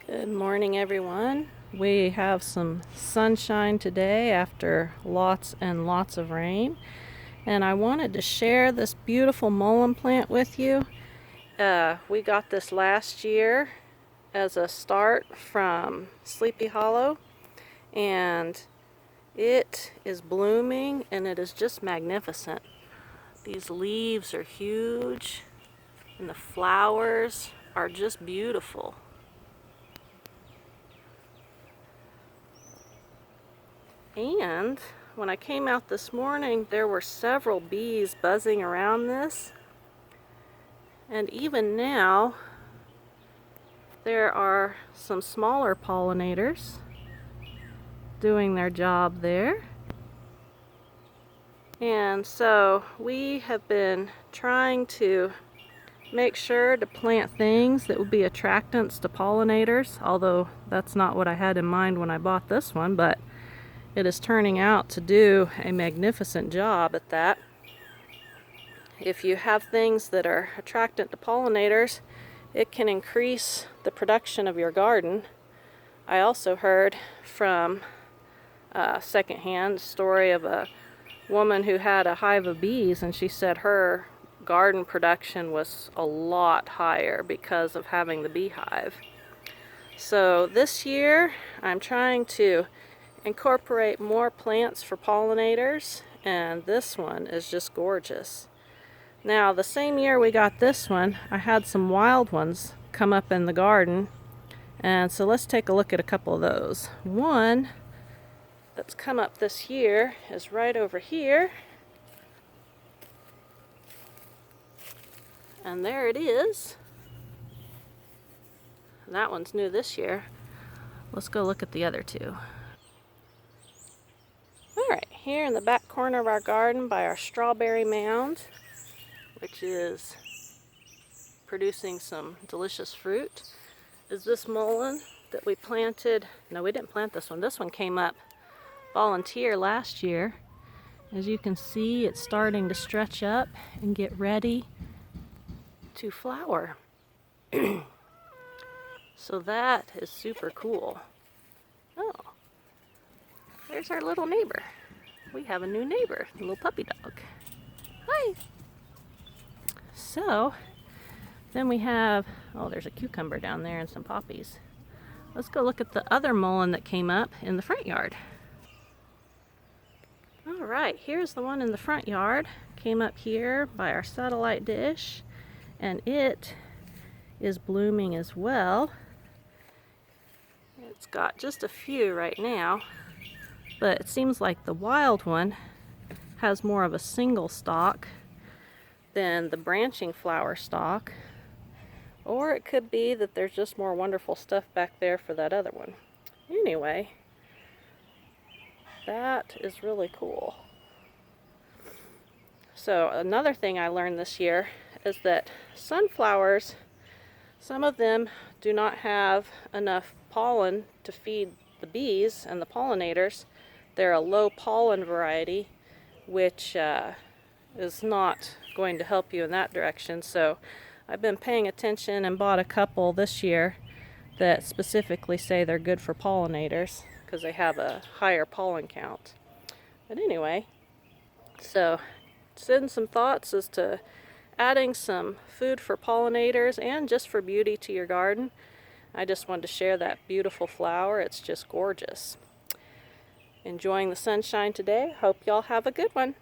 Good morning, everyone. We have some sunshine today after lots and lots of rain, and I wanted to share this beautiful mullein plant with you. We got this last year as a start from Sleepy Hollow, and it is blooming and it is just magnificent. These leaves are huge and the flowers are just beautiful. And when I came out this morning, there were several bees buzzing around this. And even now, there are some smaller pollinators doing their job there. And so we have been trying to make sure to plant things that would be attractants to pollinators, although that's not what I had in mind when I bought this one, but it is turning out to do a magnificent job at that. If you have things that are attractant to pollinators, it can increase the production of your garden. I also heard from a secondhand story of a woman who had a hive of bees, and she said her garden production was a lot higher because of having the beehive. So this year I'm trying to incorporate more plants for pollinators, and this one is just gorgeous. Now, the same year we got this one, I had some wild ones come up in the garden, and so let's take a look at a couple of those. One that's come up this year is right over here, and there it is. That one's new this year. Let's go look at the other two. Alright, here in the back corner of our garden by our strawberry mound, which is producing some delicious fruit, is this mullein that we planted. No, we didn't plant this one. This one came up volunteer last year. As you can see, it's starting to stretch up and get ready to flower. So that is super cool. Oh, there's our little neighbor. We have a new neighbor, a little puppy dog. Hi! So, then we have, oh, there's a cucumber down there and some poppies. Let's go look at the other mullein that came up in the front yard. Alright, here's the one in the front yard. Came up here by our satellite dish, and it is blooming as well. It's got just a few right now, but it seems like the wild one has more of a single stalk than the branching flower stalk. Or it could be that there's just more wonderful stuff back there for that other one. Anyway, that is really cool. So another thing I learned this year is that sunflowers, some of them do not have enough pollen to feed the bees and the pollinators. They're a low pollen variety, which is not going to help you in that direction. So I've been paying attention and bought a couple this year that specifically say they're good for pollinators because they have a higher pollen count. But anyway, so send some thoughts as to adding some food for pollinators and just for beauty to your garden. I just wanted to share that beautiful flower. It's just gorgeous. Enjoying the sunshine today. Hope y'all have a good one.